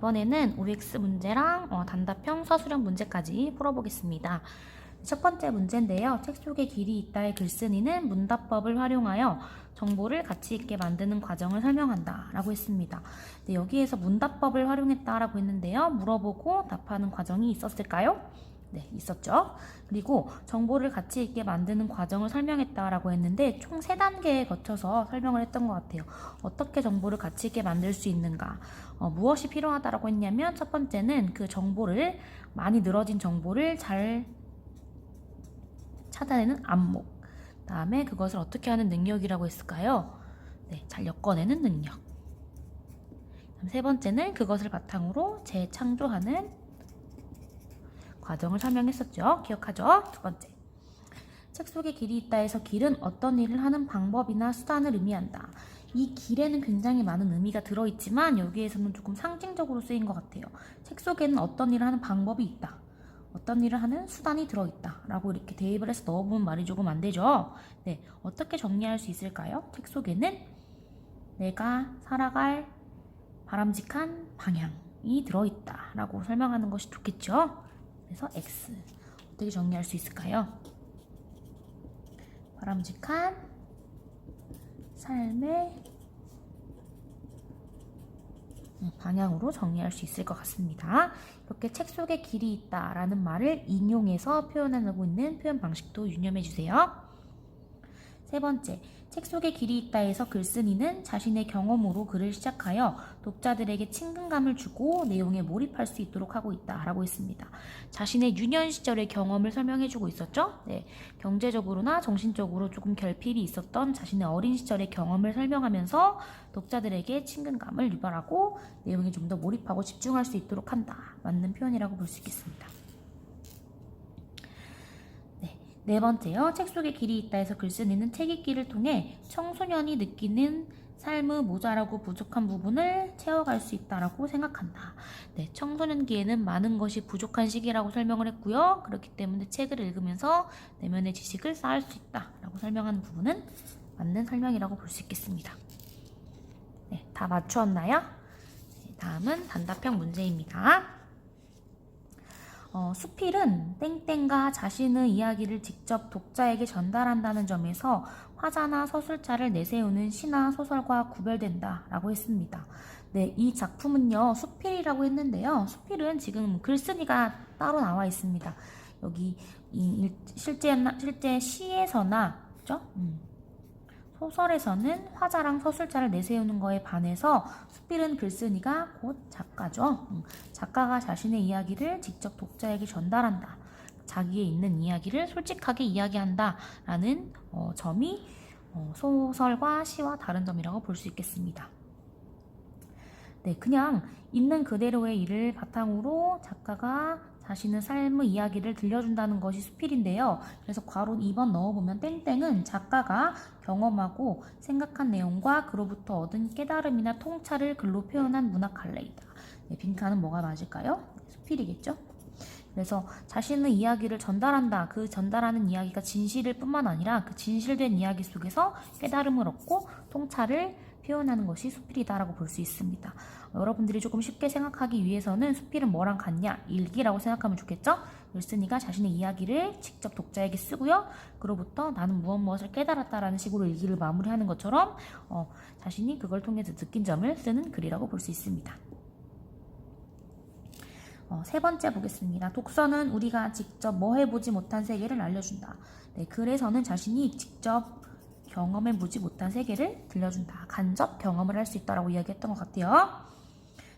이번에는 OX 문제랑 단답형 서술형 문제까지 풀어보겠습니다. 첫 번째 문제인데요. 책 속에 길이 있다의 글쓴이는 문답법을 활용하여 정보를 가치 있게 만드는 과정을 설명한다 라고 했습니다. 네, 여기에서 문답법을 활용했다 라고 했는데요. 물어보고 답하는 과정이 있었을까요? 네, 있었죠. 그리고 정보를 가치 있게 만드는 과정을 설명했다라고 했는데 총 3단계에 거쳐서 설명을 했던 것 같아요. 어떻게 정보를 가치 있게 만들 수 있는가, 무엇이 필요하다라고 했냐면 첫 번째는 그 정보를, 많이 늘어진 정보를 잘 찾아내는 안목, 다음에 그것을 어떻게 하는 능력이라고 했을까요? 네, 잘 엮어내는 능력. 세 번째는 그것을 바탕으로 재창조하는 과정을 설명했었죠. 기억하죠? 두 번째. 책 속에 길이 있다 해서 길은 어떤 일을 하는 방법이나 수단을 의미한다. 이 길에는 굉장히 많은 의미가 들어있지만 여기에서는 조금 상징적으로 쓰인 것 같아요. 책 속에는 어떤 일을 하는 방법이 있다. 어떤 일을 하는 수단이 들어있다. 라고 이렇게 대입을 해서 넣어보면 말이 조금 안 되죠. 네, 어떻게 정리할 수 있을까요? 책 속에는 내가 살아갈 바람직한 방향이 들어있다. 라고 설명하는 것이 좋겠죠. 그래서 X. 어떻게 정리할 수 있을까요? 바람직한 삶의 방향으로 정리할 수 있을 것 같습니다. 이렇게 책 속에 길이 있다 라는 말을 인용해서 표현하고 있는 표현 방식도 유념해 주세요. 세 번째, 책 속에 길이 있다 해서 글쓴이는 자신의 경험으로 글을 시작하여 독자들에게 친근감을 주고 내용에 몰입할 수 있도록 하고 있다 라고 했습니다. 자신의 유년 시절의 경험을 설명해 주고 있었죠. 네, 경제적으로나 정신적으로 조금 결핍이 있었던 자신의 어린 시절의 경험을 설명하면서 독자들에게 친근감을 유발하고 내용에 좀 더 몰입하고 집중할 수 있도록 한다. 맞는 표현이라고 볼 수 있겠습니다. 네 번째요. 책 속에 길이 있다 해서 글쓴이는 책 읽기를 통해 청소년이 느끼는 삶의 모자라고 부족한 부분을 채워갈 수 있다라고 생각한다. 네, 청소년기에는 많은 것이 부족한 시기라고 설명을 했고요. 그렇기 때문에 책을 읽으면서 내면의 지식을 쌓을 수 있다라고 설명하는 부분은 맞는 설명이라고 볼 수 있겠습니다. 네, 다 맞추었나요? 네, 다음은 단답형 문제입니다. 수필은 땡땡가 자신의 이야기를 직접 독자에게 전달한다는 점에서 화자나 서술자를 내세우는 시나 소설과 구별된다 라고 했습니다. 네, 이 작품은요 수필이라고 했는데요. 수필은 지금 글쓴이가 따로 나와 있습니다. 여기 실제 시에서나 그죠? 소설에서는 화자랑 서술자를 내세우는 거에 반해서 수필은 글쓴이가 곧 작가죠. 작가가 자신의 이야기를 직접 독자에게 전달한다. 자기의 있는 이야기를 솔직하게 이야기한다 라는 점이 소설과 시와 다른 점이라고 볼 수 있겠습니다. 네, 그냥 있는 그대로의 일을 바탕으로 작가가 자신의 삶의 이야기를 들려준다는 것이 수필인데요. 그래서 괄호 2번 넣어보면 땡땡은 작가가 경험하고 생각한 내용과 그로부터 얻은 깨달음이나 통찰을 글로 표현한 문학 갈래이다. 네, 빈칸은 뭐가 맞을까요? 수필이겠죠? 그래서 자신의 이야기를 전달한다. 그 전달하는 이야기가 진실일 뿐만 아니라 그 진실된 이야기 속에서 깨달음을 얻고 통찰을 표현하는 것이 수필이다라고 볼 수 있습니다. 여러분들이 조금 쉽게 생각하기 위해서는 수필은 뭐랑 같냐? 일기라고 생각하면 좋겠죠? 글쓴이가 자신의 이야기를 직접 독자에게 쓰고요. 그로부터 나는 무엇을 깨달았다라는 식으로 일기를 마무리하는 것처럼 자신이 그걸 통해서 느낀 점을 쓰는 글이라고 볼 수 있습니다. 세 번째 보겠습니다. 독서는 우리가 직접 해보지 못한 세계를 알려준다. 네, 글에서는 자신이 직접 경험해보지 못한 세계를 들려준다. 간접 경험을 할 수 있다라고 이야기했던 것 같아요.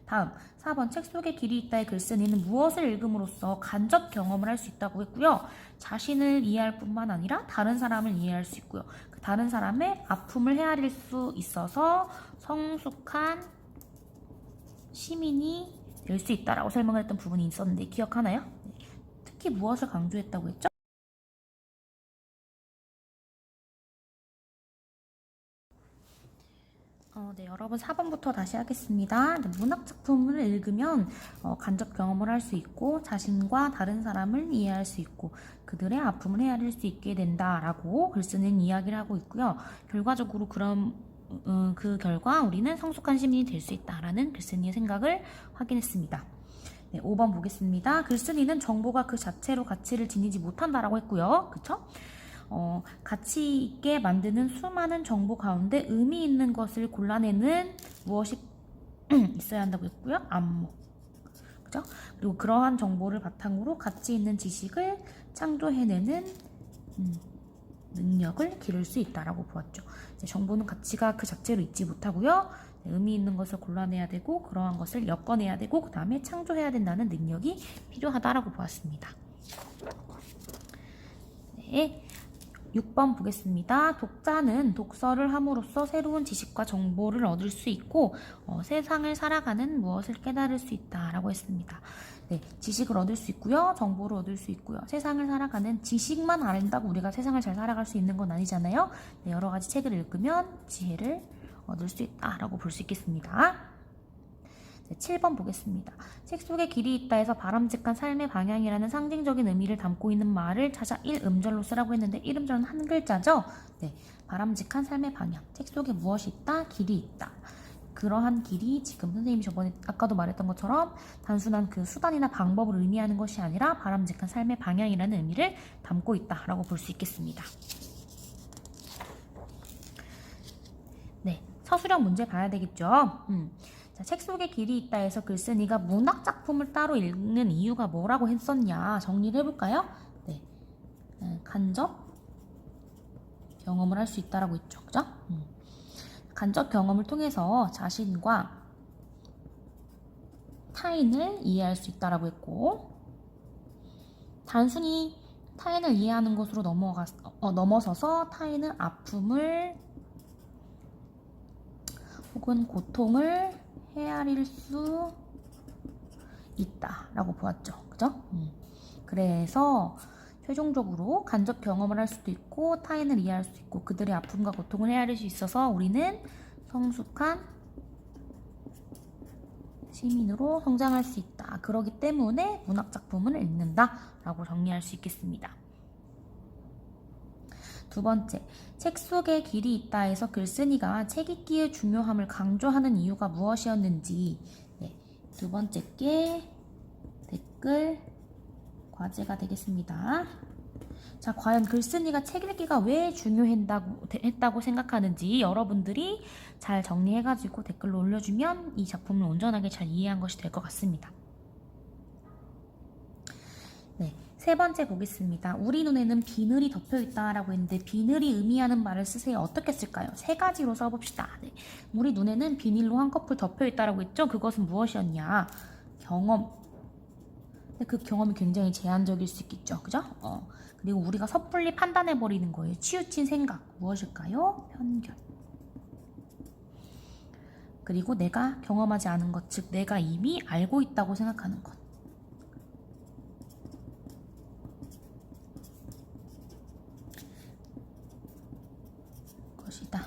다음 4번 책 속에 길이 있다의 글쓴이는 무엇을 읽음으로써 간접 경험을 할 수 있다고 했고요. 자신을 이해할 뿐만 아니라 다른 사람을 이해할 수 있고요. 그 다른 사람의 아픔을 헤아릴 수 있어서 성숙한 시민이 될 수 있다라고 설명을 했던 부분이 있었는데 기억하나요? 특히 무엇을 강조했다고 했죠? 네, 여러분 4번부터 다시 하겠습니다. 네, 문학작품을 읽으면 간접 경험을 할 수 있고 자신과 다른 사람을 이해할 수 있고 그들의 아픔을 헤아릴 수 있게 된다라고 글쓰는 이야기를 하고 있고요. 결과적으로 그런 그 결과 우리는 성숙한 시민이 될 수 있다라는 글쓴이의 생각을 확인했습니다. 네, 5번 보겠습니다. 글쓴이는 정보가 그 자체로 가치를 지니지 못한다라고 했고요. 그쵸? 가치 있게 만드는 수많은 정보 가운데 의미 있는 것을 골라내는 무엇이 있어야 한다고 했고요. 안목. 그죠? 그리고 그러한 정보를 바탕으로 가치 있는 지식을 창조해내는 능력을 기를 수 있다라고 보았죠. 이제 정보는 가치가 그 자체로 있지 못하고요. 의미 있는 것을 골라내야 되고 그러한 것을 엮어내야 되고 그 다음에 창조해야 된다는 능력이 필요하다라고 보았습니다. 네, 6번 보겠습니다. 독자는 독서를 함으로써 새로운 지식과 정보를 얻을 수 있고 세상을 살아가는 무엇을 깨달을 수 있다라고 했습니다. 네, 지식을 얻을 수 있고요. 정보를 얻을 수 있고요. 세상을 살아가는 지식만 안다고 우리가 세상을 잘 살아갈 수 있는 건 아니잖아요. 네, 여러 가지 책을 읽으면 지혜를 얻을 수 있다라고 볼 수 있겠습니다. 네, 7번 보겠습니다. 책 속에 길이 있다에서 바람직한 삶의 방향이라는 상징적인 의미를 담고 있는 말을 찾아 1음절로 쓰라고 했는데 1음절은 한 글자죠? 네, 바람직한 삶의 방향. 책 속에 무엇이 있다? 길이 있다. 그러한 길이 지금 선생님이 저번에 아까도 말했던 것처럼 단순한 그 수단이나 방법을 의미하는 것이 아니라 바람직한 삶의 방향이라는 의미를 담고 있다라고 볼 수 있겠습니다. 네, 서술형 문제 봐야 되겠죠? 자, 책 속에 길이 있다 해서 글쓴이가 문학 작품을 따로 읽는 이유가 뭐라고 했었냐 정리를 해볼까요? 네, 간접 경험을 할 수 있다라고 했죠, 그죠? 간접 경험을 통해서 자신과 타인을 이해할 수 있다라고 했고 단순히 타인을 이해하는 것으로 넘어서서 타인의 아픔을 혹은 고통을 헤아릴 수 있다라고 보았죠. 그죠? 그래서 최종적으로 간접 경험을 할 수도 있고 타인을 이해할 수 있고 그들의 아픔과 고통을 헤아릴 수 있어서 우리는 성숙한 시민으로 성장할 수 있다. 그러기 때문에 문학작품을 읽는다라고 정리할 수 있겠습니다. 두 번째, 책 속에 길이 있다 해서 글쓴이가 책 읽기의 중요함을 강조하는 이유가 무엇이었는지 네, 두 번째 게 댓글 과제가 되겠습니다. 자, 과연 글쓴이가 책 읽기가 왜 중요했다고 생각하는지 여러분들이 잘 정리해가지고 댓글로 올려주면 이 작품을 온전하게 잘 이해한 것이 될 것 같습니다. 네, 세 번째 보겠습니다. 우리 눈에는 비늘이 덮여있다라고 했는데 비늘이 의미하는 말을 쓰세요. 어떻게 쓸까요? 세 가지로 써봅시다. 네, 우리 눈에는 비닐로 한꺼풀 덮여있다라고 했죠? 그것은 무엇이었냐? 경험. 근데 그 경험이 굉장히 제한적일 수 있겠죠. 그죠? 그리고 우리가 섣불리 판단해버리는 거예요. 치우친 생각. 무엇일까요? 편견. 그리고 내가 경험하지 않은 것, 즉 내가 이미 알고 있다고 생각하는 것. 것이다.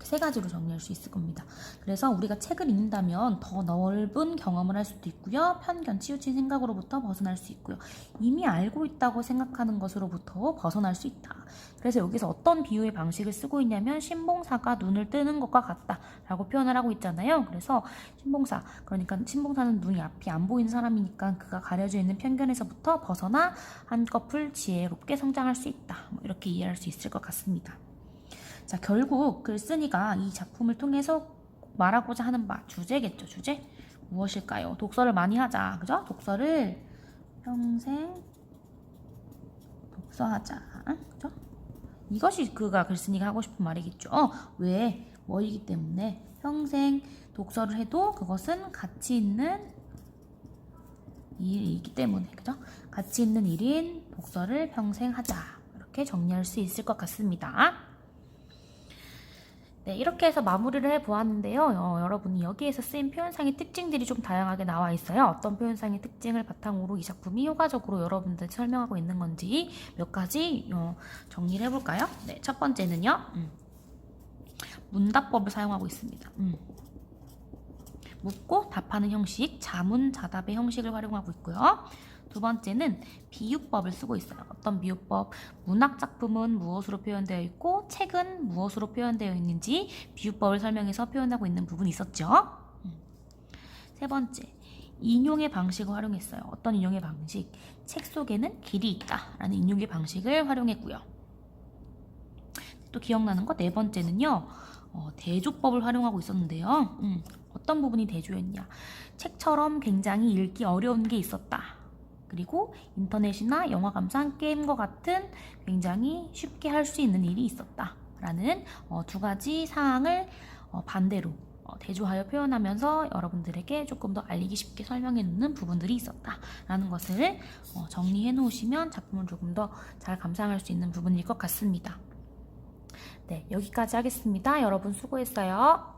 세 가지로 정리할 수 있을 겁니다. 그래서 우리가 책을 읽는다면 더 넓은 경험을 할 수도 있고요. 편견, 치우친 생각으로부터 벗어날 수 있고요. 이미 알고 있다고 생각하는 것으로부터 벗어날 수 있다. 그래서 여기서 어떤 비유의 방식을 쓰고 있냐면 신봉사가 눈을 뜨는 것과 같다 라고 표현을 하고 있잖아요. 그래서 신봉사, 그러니까 신봉사는 눈이 앞이 안 보이는 사람이니까 그가 가려져 있는 편견에서부터 벗어나 한꺼풀 지혜롭게 성장할 수 있다. 이렇게 이해할 수 있을 것 같습니다. 자, 결국 글쓴이가 이 작품을 통해서 말하고자 하는 바, 주제겠죠. 주제? 무엇일까요? 독서를 많이 하자. 그죠? 독서를 평생 독서하자. 그죠? 이것이 그가 글쓴이가 하고 싶은 말이겠죠. 왜? 뭐이기 때문에 평생 독서를 해도 그것은 가치 있는 일이기 때문에. 그죠? 가치 있는 일인 독서를 평생 하자. 이렇게 정리할 수 있을 것 같습니다. 네, 이렇게 해서 마무리를 해보았는데요. 여러분이 여기에서 쓰인 표현상의 특징들이 좀 다양하게 나와 있어요. 어떤 표현상의 특징을 바탕으로 이 작품이 효과적으로 여러분들 설명하고 있는 건지 몇 가지 정리를 해볼까요? 네, 첫 번째는요. 문답법을 사용하고 있습니다. 묻고 답하는 형식, 자문자답의 형식을 활용하고 있고요. 두 번째는 비유법을 쓰고 있어요. 어떤 비유법? 문학작품은 무엇으로 표현되어 있고 책은 무엇으로 표현되어 있는지 비유법을 설명해서 표현하고 있는 부분이 있었죠. 세 번째, 인용의 방식을 활용했어요. 어떤 인용의 방식? 책 속에는 길이 있다 라는 인용의 방식을 활용했고요. 또 기억나는 거 네 번째는요, 대조법을 활용하고 있었는데요. 어떤 부분이 대조였냐? 책처럼 굉장히 읽기 어려운 게 있었다. 그리고 인터넷이나 영화 감상, 게임과 같은 굉장히 쉽게 할 수 있는 일이 있었다 라는 두 가지 사항을 반대로 대조하여 표현하면서 여러분들에게 조금 더 알리기 쉽게 설명해 놓는 부분들이 있었다 라는 것을 정리해 놓으시면 작품을 조금 더 잘 감상할 수 있는 부분일 것 같습니다. 네, 여기까지 하겠습니다. 여러분 수고했어요.